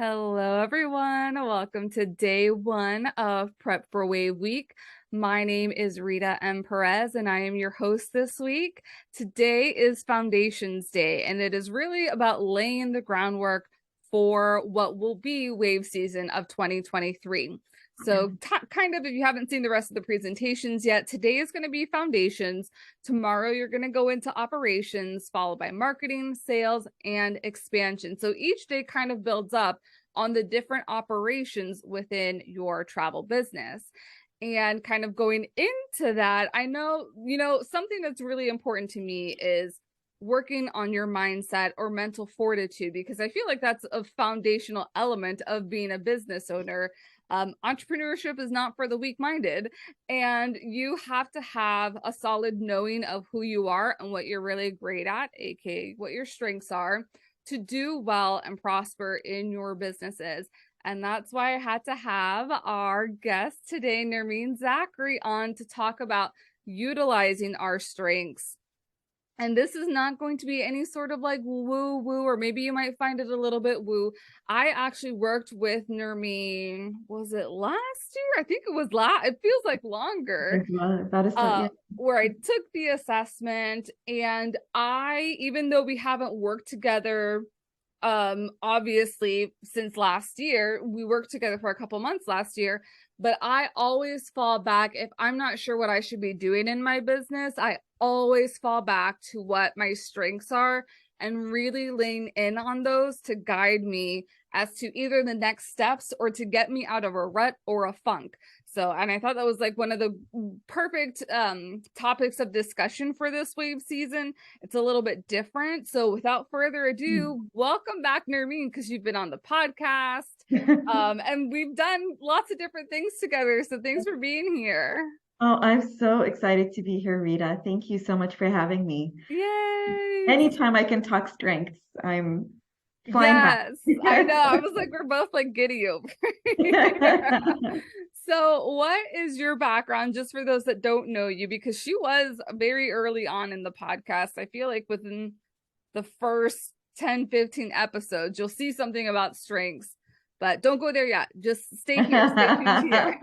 Hello, everyone. Welcome to day one of Prep for Wave Week. My name is Rita M. Perez, and I am your host this week. Today is Foundations Day, and it is really about laying the groundwork for what will be wave season of 2023. So kind of, if you haven't seen the rest of the presentations yet, today is going to be foundations. Tomorrow, you're going to go into operations, followed by marketing, sales, and expansion. So each day kind of builds up on the different operations within your travel business. And kind of going into that, I know, something that's really important to me is working on your mindset or mental fortitude, because I feel like that's a foundational element of being a business owner. Entrepreneurship is not for the weak-minded, and you have to have a solid knowing of who you are and what you're really great at, aka what your strengths are, to do well and prosper in your businesses. And that's why I had to have our guest today, Nermine Zakhary, on to talk about utilizing our strengths. And this is not going to be any sort of like woo woo, or maybe you might find it a little bit woo. I actually worked with Nermine, was it last year? I think it was it feels like longer. That is so, yeah. Where I took the assessment, and even though we haven't worked together, obviously since last year, we worked together for a couple months last year, but I always fall back if I'm not sure what I should be doing in my business. I always fall back to what my strengths are and really lean in on those to guide me as to either the next steps or to get me out of a rut or a funk. So, and I thought that was like one of the perfect topics of discussion for this wave season. It's a little bit different. So without further ado, welcome back, Nermine, because you've been on the podcast. And we've done lots of different things together. So thanks for being here. Oh, I'm so excited to be here, Rita. Thank you so much for having me. Yay! Anytime I can talk strengths, I'm flying high. Yes, I know. I was like, we're both like giddy over here. So what is your background, just for those that don't know you? Because she was very early on in the podcast. I feel like within the first 10, 15 episodes, you'll see something about strengths, but don't go there yet. Just stay here. Stay tuned here.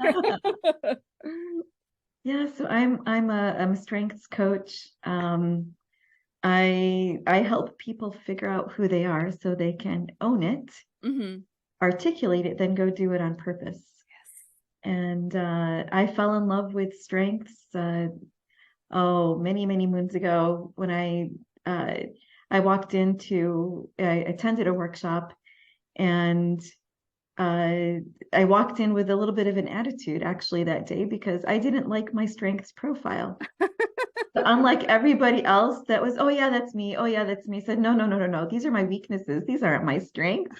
Yeah, so I'm a strengths coach. I help people figure out who they are so they can own it, articulate it, then go do it on purpose. And I fell in love with strengths many, many moons ago when I attended a workshop, and I walked in with a little bit of an attitude actually that day because I didn't like my strengths profile. So unlike everybody else that was, oh yeah, that's me. Oh yeah, that's me. I said, no. These are my weaknesses. These aren't my strengths.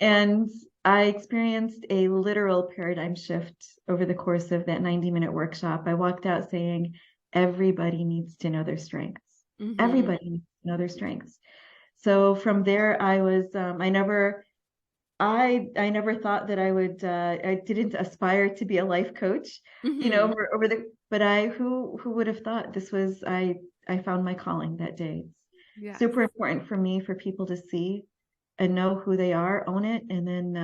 And I experienced a literal paradigm shift over the course of that 90-minute workshop. I walked out saying, everybody needs to know their strengths. Everybody needs to know their strengths. So from there, I never thought that I would, I didn't aspire to be a life coach, but who would have thought this was, I found my calling that day. It's super important for me, for people to see and know who they are, own it, and then,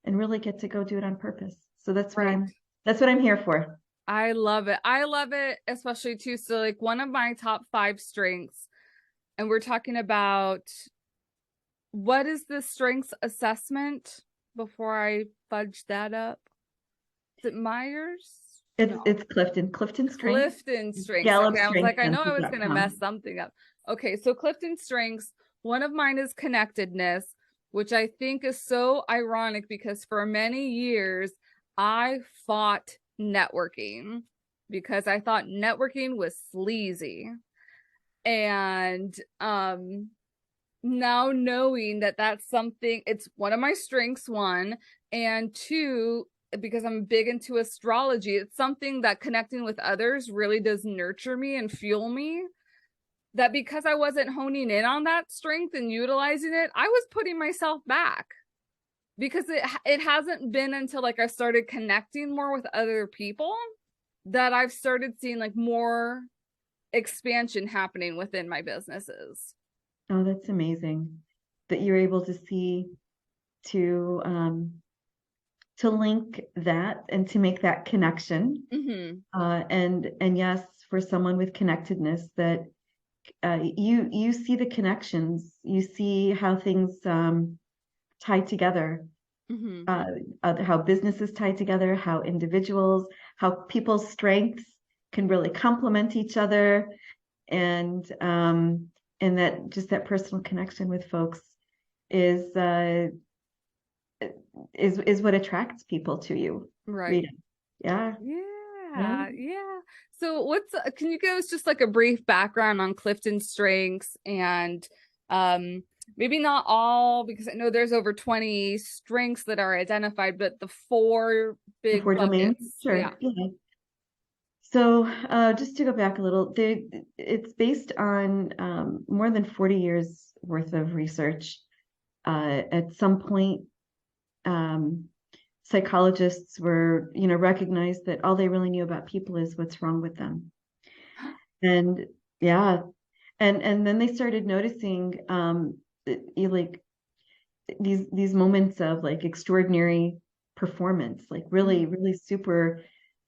and really get to go do it on purpose. So that's what I'm here for. I love it. I love it, especially too. So like one of my top 5 strengths, and we're talking about, what is the strengths assessment before I fudge that up? Is it Myers? It's Clifton Strengths. Clifton Strengths. Gallup okay, I was like, I know I was going to mess Strengths. something up. Okay, so Clifton Strengths, one of mine is connectedness, which I think is so ironic because for many years I fought networking because I thought networking was sleazy. And now knowing that that's something, it's one of my strengths, one, and two, because I'm big into astrology, it's something that connecting with others really does nurture me and fuel me. That because I wasn't honing in on that strength and utilizing it, I was putting myself back, because it hasn't been until like I started connecting more with other people that I've started seeing like more expansion happening within my businesses. Oh, that's amazing that you're able to see to link that and to make that connection. And yes, for someone with connectedness, that you see the connections, you see how things tie together, how businesses tie together, how individuals, how people's strengths can really complement each other, and that just that personal connection with folks is what attracts people to you. Right. Rita. Yeah. Yeah. Yeah. So can you give us just like a brief background on Clifton's strengths and maybe not all, because I know there's over 20 strengths that are identified, but the four The big four domains. buckets. Sure. Yeah. Yeah. So just to go back a little, it's based on more than 40 years worth of research. At some point, psychologists recognized that all they really knew about people is what's wrong with them. And yeah, and then they started noticing like these moments of like extraordinary performance, like really, really super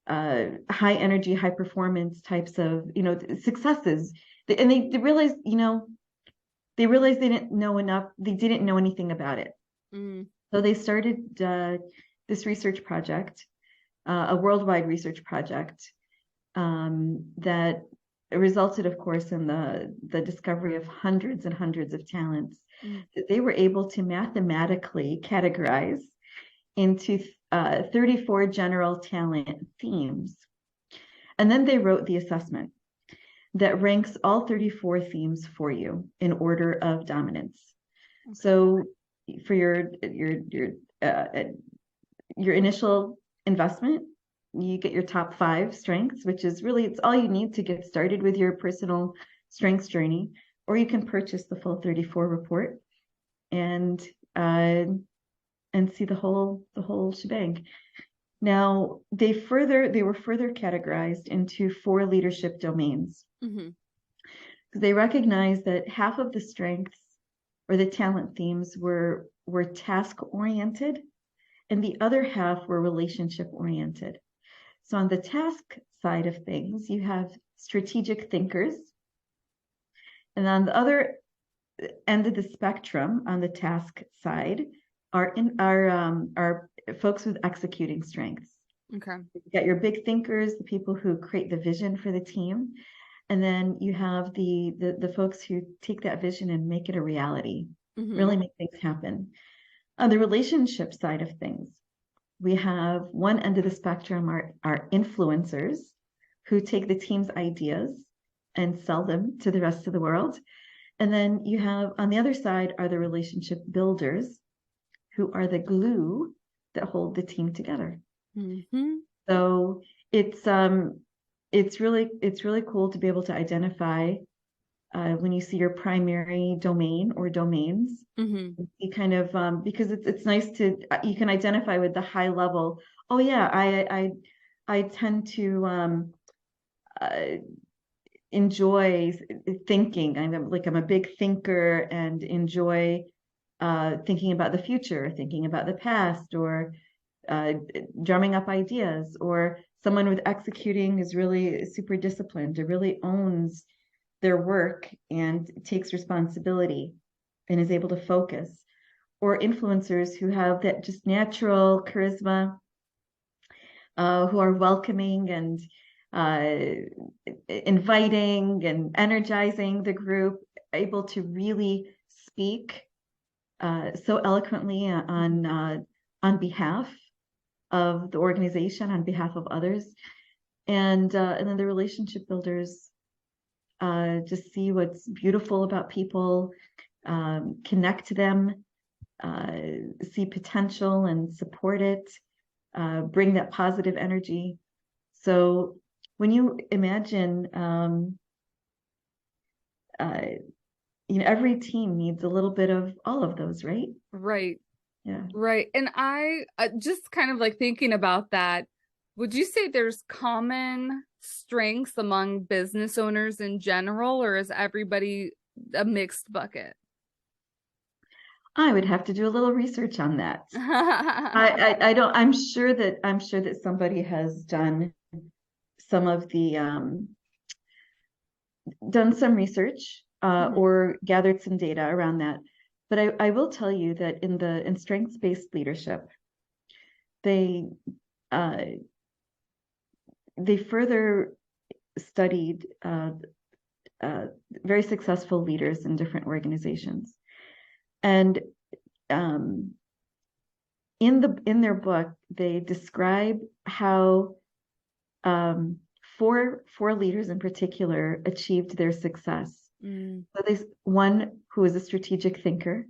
high energy, high performance types of, successes. And they realized, they didn't know enough. They didn't know anything about it. So they started this research project, a worldwide research project that resulted, of course, in the discovery of hundreds and hundreds of talents that they were able to mathematically categorize into 34 general talent themes. And then they wrote the assessment that ranks all 34 themes for you in order of dominance. Okay. So for your initial investment, you get your top 5 strengths, which is really, it's all you need to get started with your personal strengths journey, or you can purchase the full 34 report and see the whole shebang. Now, they were further categorized into 4 leadership domains. They recognized that half of the strengths or the talent themes were task oriented, and the other half were relationship oriented. So on the task side of things, you have strategic thinkers, and on the other end of the spectrum, on the task side, are folks with executing strengths. Okay. You got your big thinkers, the people who create the vision for the team, and then you have the folks who take that vision and make it a reality, really make things happen. On the relationship side of things, we have one end of the spectrum are influencers who take the team's ideas and sell them to the rest of the world. And then you have, on the other side, are the relationship builders, who are the glue that hold the team together. So it's really cool to be able to identify when you see your primary domain or domains. You kind of because it's nice to you can identify with the high level. Oh yeah, I tend to enjoy thinking. I'm a big thinker and enjoy thinking about the future, thinking about the past, or drumming up ideas. Or someone with executing is really super disciplined, it really owns their work and takes responsibility and is able to focus. Or influencers who have that just natural charisma, who are welcoming and inviting and energizing the group, able to really speak so eloquently on behalf of the organization, on behalf of others. And then the relationship builders just see what's beautiful about people, connect to them, see potential and support it, bring that positive energy. So when you imagine, every team needs a little bit of all of those, right? Right. Yeah. Right. And I just kind of like thinking about that. Would you say there's common strengths among business owners in general, or is everybody a mixed bucket? I would have to do a little research on that. I don't, I'm sure that somebody has some of the, done some research, Mhm. or gathered some data around that. But I will tell you that in strengths-based leadership, they, uh, they further studied, uh, very successful leaders in different organizations. And, um, in their book, they describe how, um, four leaders in particular achieved their success. Mm, So there's one who was a strategic thinker,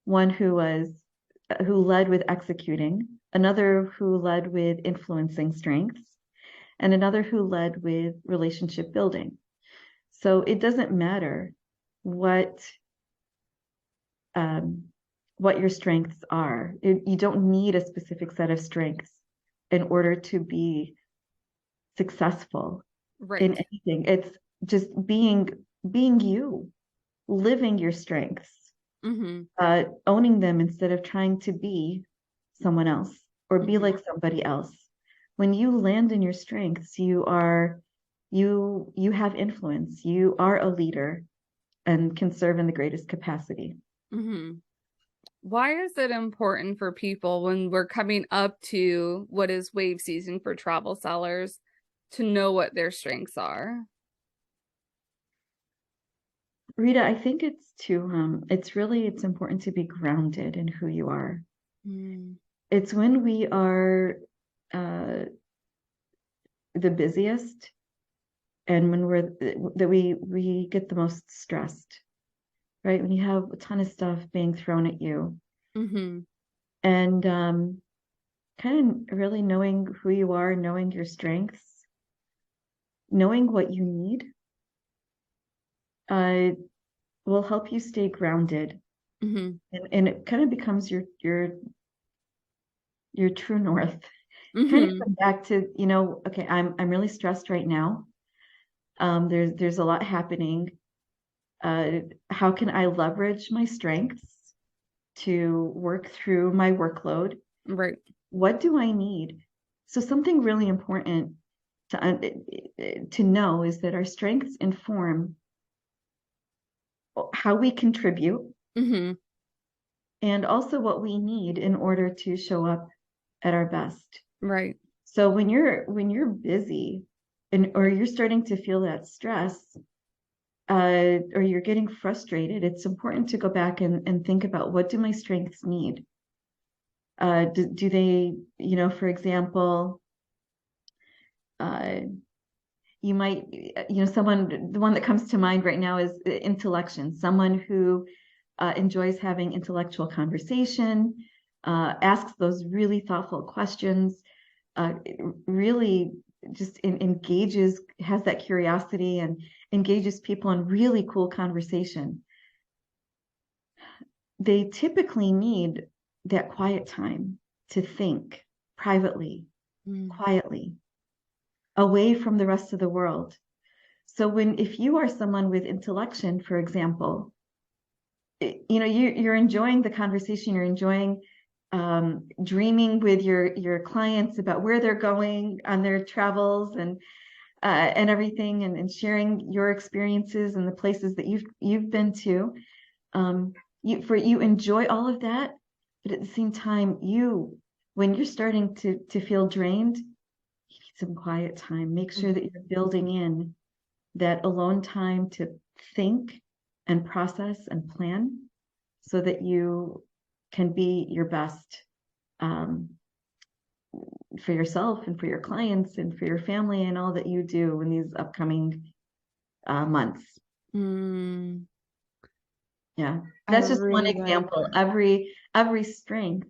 one who led with executing, another who led with influencing strengths, and another who led with relationship building. So it doesn't matter what, um, what your strengths are. You don't need a specific set of strengths in order to be successful in right. anything. It's just being you, living your strengths, Mm-hmm. owning them instead of trying to be someone else or be Mm-hmm. like somebody else. When you land in your strengths, you have influence. You are a leader and can serve in the greatest capacity. Mm-hmm. Why is it important for people when we're coming up to what is wave season for travel sellers to know what their strengths are? Rita, I think it's important to be grounded in who you are. Mm, It's when we are, uh, the busiest and when we get the most stressed, right? When you have a ton of stuff being thrown at you, mm-hmm. and, kind of really knowing who you are, knowing your strengths, knowing what you need, uh, will help you stay grounded, Mm-hmm. and it kind of becomes your true north. Kind of Mm-hmm. come back to, okay, I'm really stressed right now. There's a lot happening. Uh, how can I leverage my strengths to work through my workload? Right. What do I need? So something really important to know is that our strengths inform how we contribute Mm-hmm. and also what we need in order to show up at our best. Right. So when you're busy and or you're starting to feel that stress, or you're getting frustrated, it's important to go back and think about, what do my strengths need? Do they, for example, uh, you might, the one that comes to mind right now is intellection, someone who, enjoys having intellectual conversation, asks those really thoughtful questions, really just engages, has that curiosity and engages people in really cool conversation. They typically need that quiet time to think privately, Mm, quietly, away from the rest of the world. So if you are someone with intellection, for example, you're enjoying the conversation, you're enjoying, dreaming with your clients about where they're going on their travels and everything, and sharing your experiences and the places that you've been to. You enjoy all of that, but at the same time, when you're starting to feel drained, you need some quiet time. Make sure that mhm, you're building in that alone time to think and process and plan so that you can be your best, um, for yourself and for your clients and for your family and all that you do in these upcoming, months. mm. Yeah, I that's just one really like example. that. Every strength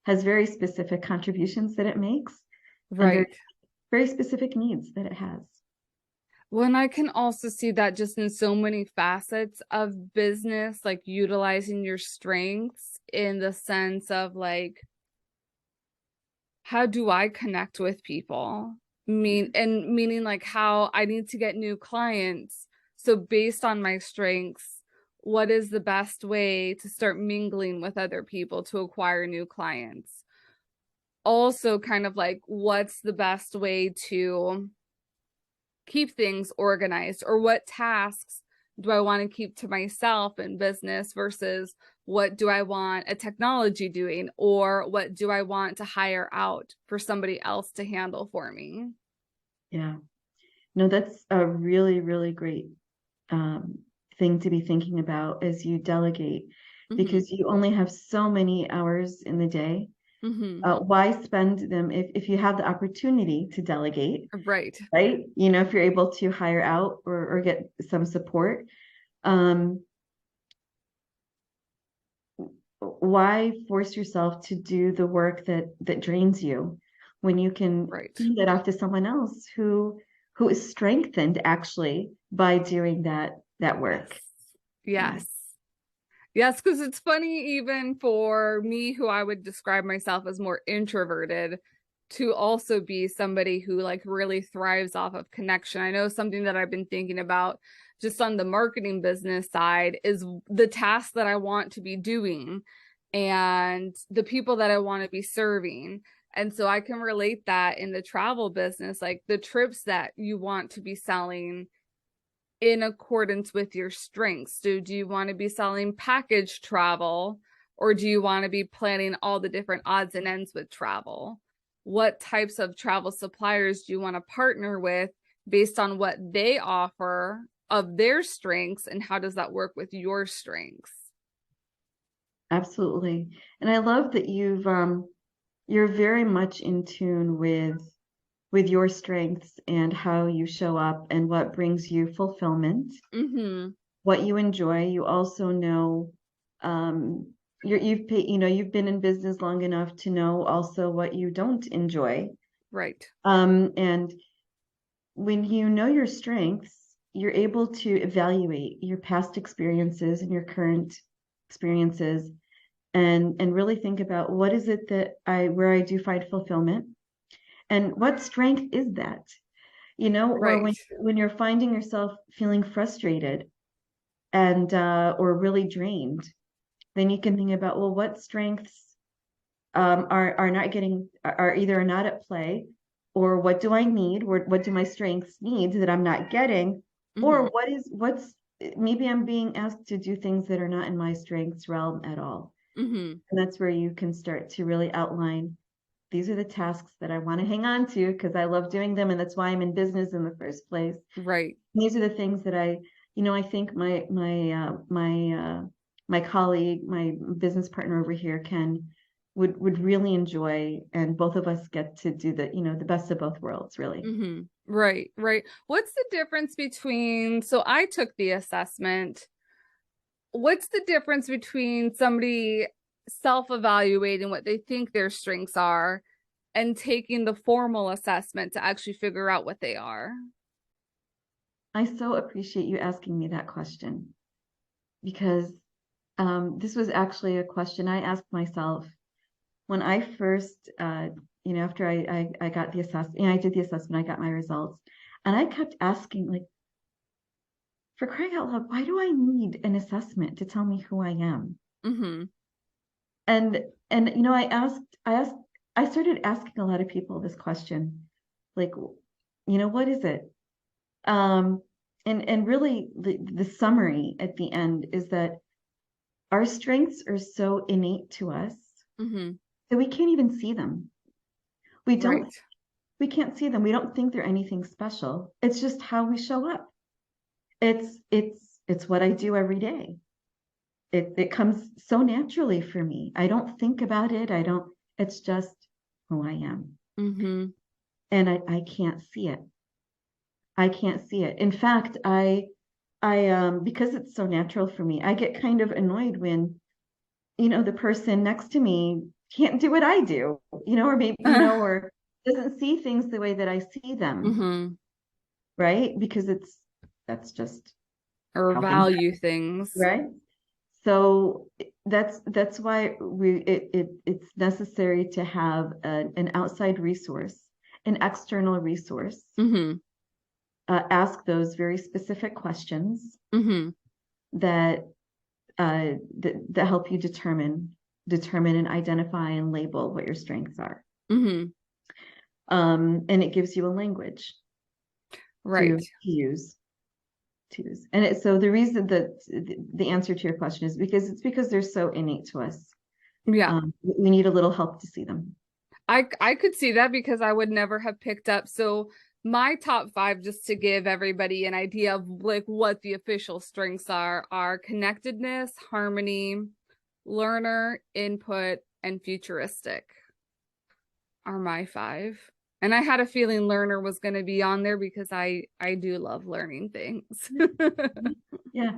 has very specific contributions that it makes, and Right. very specific needs that it has. Well, and I can also see that just in so many facets of business, like utilizing your strengths in the sense of like, how do I connect with people? Meaning like how I need to get new clients. So based on my strengths, what is the best way to start mingling with other people to acquire new clients? Also, kind of like, what's the best way to keep things organized, or what tasks do I want to keep to myself in business versus what do I want a technology doing, or what do I want to hire out for somebody else to handle for me? Yeah. No, that's a really, really great thing to be thinking about as you delegate, Mm-hmm. because you only have so many hours in the day. Mm-hmm. Why spend them if you have the opportunity to delegate, Right. right? You know, if you're able to hire out or get some support, um, why force yourself to do the work that drains you when you can Right. hand it off to someone else who is strengthened actually by doing that Yes. work? Yeah. Yes. Yes, because it's funny, even for me, who I would describe myself as more introverted, to also be somebody who like really thrives off of connection. I know something that I've been thinking about just on the marketing business side is the tasks that I want to be doing and the people that I want to be serving. And so I can relate that in the travel business, like the trips that you want to be selling in accordance with your strengths. Do you want to be selling package travel, or do you want to be planning all the different odds and ends with travel? What types of travel suppliers do you want to partner with based on what they offer of their strengths, and how does that work with your strengths? Absolutely. And I love that you're very much in tune with your strengths and how you show up and what brings you fulfillment, Mm-hmm. what you enjoy. You also know, um, you've been in business long enough to know also what you don't enjoy. Right. And when you know your strengths, you're able to evaluate your past experiences and your current experiences and really think about what is it that where I do find fulfillment, and what strength is that? You know, or Right. when you're finding yourself feeling frustrated and or really drained, then you can think about, well, what strengths are not getting are either not at play, or what do I need? What do my strengths need that I'm not getting? Mm-hmm. Or what's maybe I'm being asked to do things that are not in my strengths realm at all. Mm-hmm. And that's where you can start to really outline, these are the tasks that I want to hang on to because I love doing them, and that's why I'm in business in the first place. Right. These are the things that I think my colleague, my business partner over here, Ken, would really enjoy, and both of us get to do the best of both worlds, really. Mm-hmm. Right. Right. What's the difference between, so I took the assessment. What's the difference between somebody self-evaluating what they think their strengths are and taking the formal assessment to actually figure out what they are? I so appreciate you asking me that question, because this was actually a question I asked myself when I first, after I got the assessment, I did the assessment, I got my results, and I kept asking, like, for crying out loud, why do I need an assessment to tell me who I am? Mm-hmm. And I started asking a lot of people this question, like, what is it? Um, and really, the summary at the end is that our strengths are so innate to us Mm-hmm. that we can't even see them. We don't Right. we can't see them. We don't think they're anything special. It's just how we show up. It's what I do every day. It comes so naturally for me. I don't think about it. It's just who I am. Mm-hmm. And I can't see it. I can't see it. In fact, I because it's so natural for me, I get kind of annoyed when, the person next to me can't do what I do, or maybe, or doesn't see things the way that I see them, Mm-hmm. right? Because that's just Or how things value things. are, right? So that's why it's necessary to have an outside resource, an external resource, Mm-hmm. ask those very specific questions Mm-hmm. that that help you determine and identify and label what your strengths are. Mm-hmm. And it gives you a language Right. to use. And so the reason that the answer to your question is because they're so innate to us. Yeah. We need a little help to see them. I could see that because I would never have picked up. So my top five, just to give everybody an idea of like what the official strengths are connectedness, harmony, learner, input, and futuristic are my five. And I had a feeling learner was going to be on there because I do love learning things. Yeah.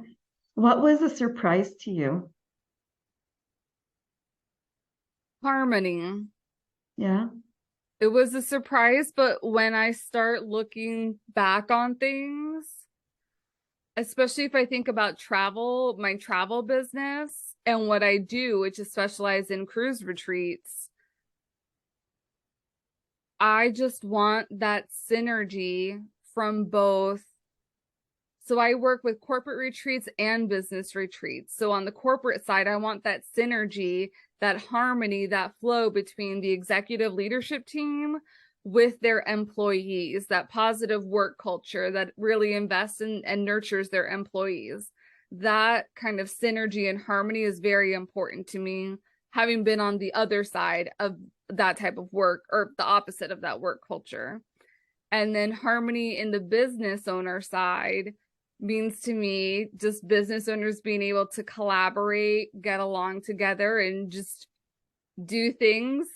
What was a surprise to you? Harmony. Yeah. It was a surprise, but when I start looking back on things, especially if I think about travel, my travel business and what I do, which is specialize in cruise retreats, I just want that synergy from both. So I work with corporate retreats and business retreats. So on the corporate side, I want that synergy, that harmony, that flow between the executive leadership team with their employees, that positive work culture that really invests in and nurtures their employees. That kind of synergy and harmony is very important to me, having been on the other side of that type of work or the opposite of that work culture. And then harmony in the business owner side means to me just business owners being able to collaborate, get along together, and just do things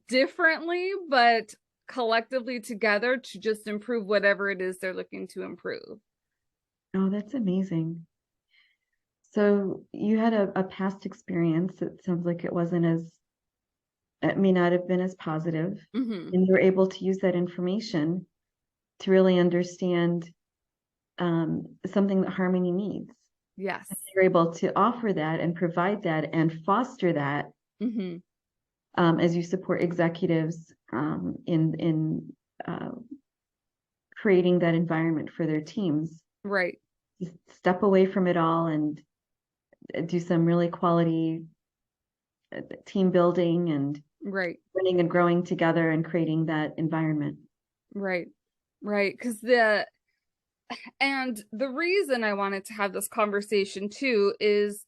differently, but collectively together to just improve whatever it is they're looking to improve. Oh, that's amazing. So you had a past experience. It sounds like it may not have been as positive, Mm-hmm. and you were able to use that information to really understand something that Harmony needs. Yes. And you're able to offer that and provide that and foster that Mm-hmm. as you support executives in creating that environment for their teams. Right. Just step away from it all and do some really quality team building and Right. learning and growing together and creating that environment. Right. Right. And the reason I wanted to have this conversation too is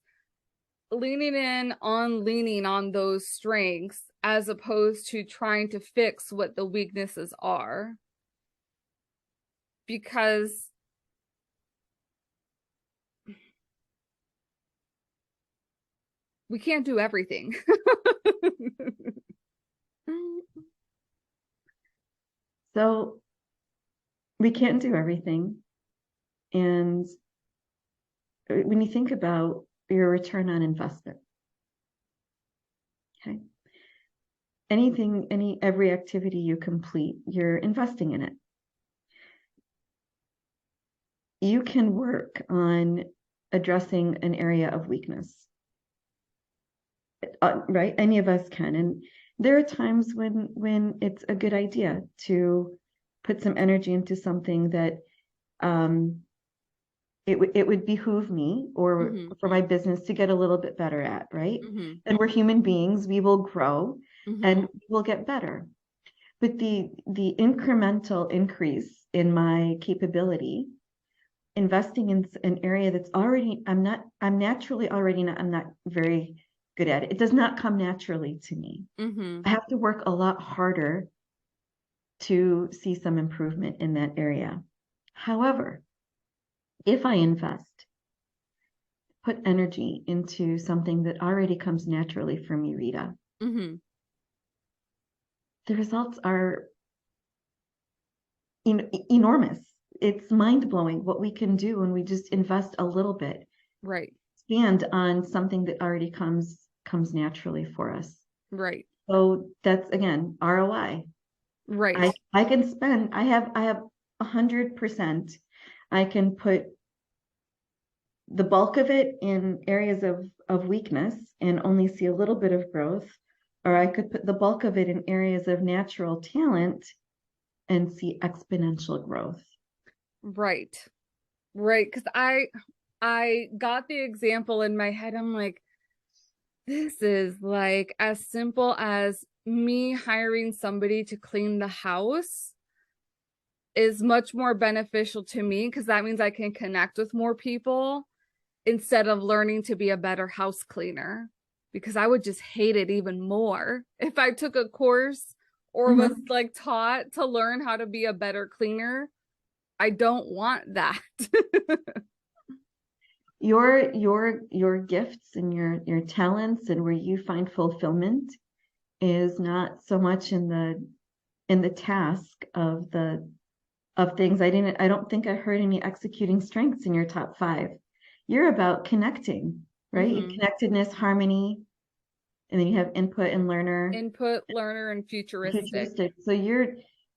leaning on those strengths as opposed to trying to fix what the weaknesses are. Because we can't do everything. So we can't do everything. And when you think about your return on investment, okay, every activity you complete, you're investing in it. You can work on addressing an area of weakness, right? Any of us can. And there are times when it's a good idea to put some energy into something that it would behoove me or Mm-hmm. for my business to get a little bit better at, right? Mm-hmm. And we're human beings, we will grow Mm-hmm. and we'll get better. But the incremental increase in my capability, investing in an area that's already, I'm naturally already not, I'm not very good at it. It does not come naturally to me. Mm-hmm. I have to work a lot harder to see some improvement in that area. However, if I invest, put energy into something that already comes naturally for me, Rita, Mm-hmm. the results are enormous. It's mind blowing what we can do when we just invest a little bit, Right. expand on something that already comes naturally for us. Right. So that's again ROI. Right. I can spend. I have 100%. I can put the bulk of it in areas of weakness and only see a little bit of growth, or I could put the bulk of it in areas of natural talent and see exponential growth. Right. Right. Because I I got the example in my head. I'm like, this is like as simple as me hiring somebody to clean the house is much more beneficial to me because that means I can connect with more people instead of learning to be a better house cleaner, because I would just hate it even more if I took a course or was Mhm. like taught to learn how to be a better cleaner. I don't want that. Your gifts and your talents and where you find fulfillment is not so much in the task of the of things. I don't think I heard any executing strengths in your top five. You're about connecting, right? Mm-hmm. Connectedness, harmony, and then you have input and learner, Input, learner, and futuristic. futuristic. So you're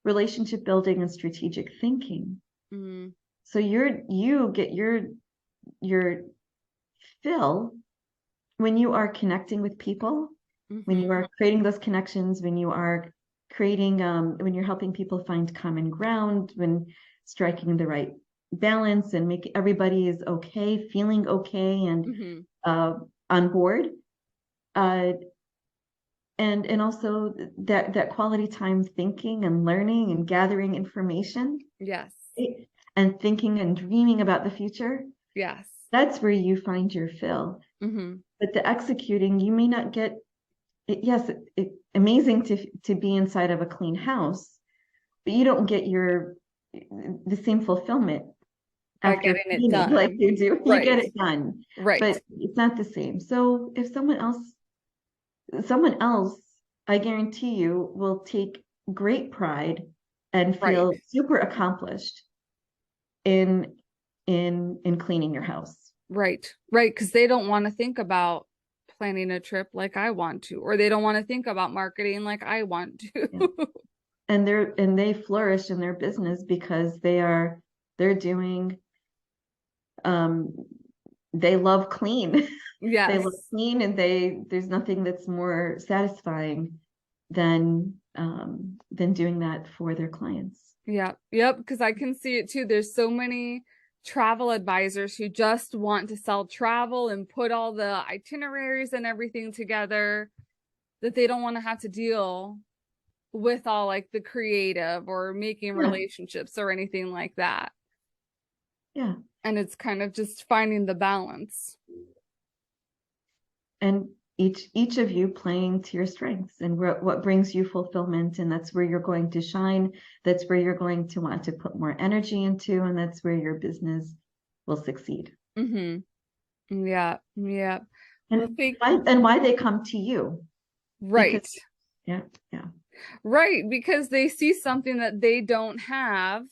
relationship building and strategic thinking. Mm-hmm. So you get your fill when you are connecting with people, when you Mm-hmm. are creating those connections, when you are creating, when you're helping people find common ground, when striking the right balance and make everybody is okay, feeling okay and Mm-hmm. uh, on board. Uh, and also that quality time thinking and learning and gathering information Yes. and thinking and dreaming about the future. Yes. That's where you find your fill. Mm-hmm. But the executing, you may not get it. Yes, amazing to be inside of a clean house, but you don't get the same fulfillment By after getting it cleaning like done. you do. You get Right. it done, Right. but it's not the same. So if someone else, I guarantee you, will take great pride and Right. feel super accomplished in in cleaning your house. Right. Right. Because they don't want to think about planning a trip like I want to, or they don't want to think about marketing like I want to. Yeah. And they flourish in their business because they're doing um they love clean. They love Yes. clean and there's nothing that's more satisfying than doing that for their clients. Yeah. Yep. Because I can see it too. There's so many travel advisors who just want to sell travel and put all the itineraries and everything together that they don't want to have to deal with all like the creative or making Yeah, relationships or anything like that. yeah. And it's kind of just finding the balance. And each of you playing to your strengths and what brings you fulfillment, and that's where you're going to shine. That's where you're going to want to put more energy into, and that's where your business will succeed. Mm-hmm. Yeah. Yeah. Well, And why they come to you because right. yeah, yeah, Right. Because they see something that they don't have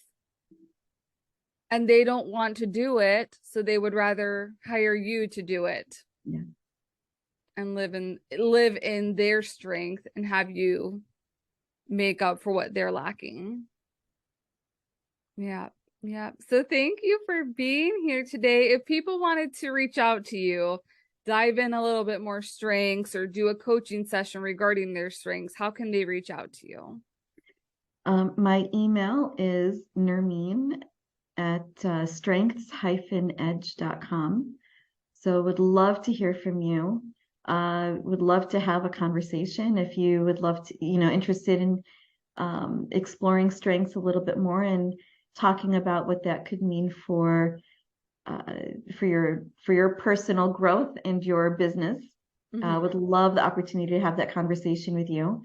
and they don't want to do it. So they would rather hire you to do it yeah. and live in their strength and have you make up for what they're lacking. Yeah. Yeah. So thank you for being here today. If people wanted to reach out to you, dive in a little bit more strengths or do a coaching session regarding their strengths, how can they reach out to you? My email is Nermine at strengths-edge.com. So would love to hear from you. Would love to have a conversation if you would love to, interested in exploring strengths a little bit more and talking about what that could mean for your personal growth and your business. Would love the opportunity to have that conversation with you.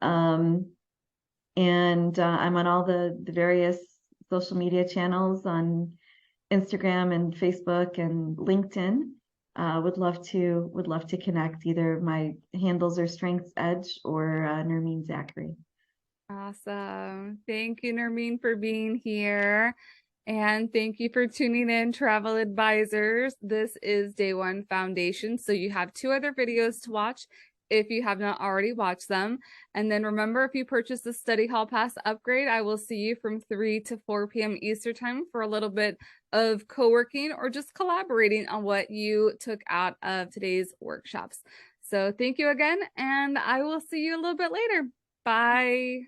Um, and I'm on all the various social media channels on Instagram and Facebook and LinkedIn. Would love to connect. Either my handles are Strengths Edge or Nermine Zakhary. Awesome. Thank you, Nermine, for being here. And thank you for tuning in, travel advisors. This is Day One Foundation. So you have two other videos to watch if you have not already watched them. And then remember, if you purchase the Study Hall Pass upgrade, I will see you from 3 to 4 p.m. Eastern Time for a little bit of co-working or just collaborating on what you took out of today's workshops. So thank you again, and I will see you a little bit later. Bye.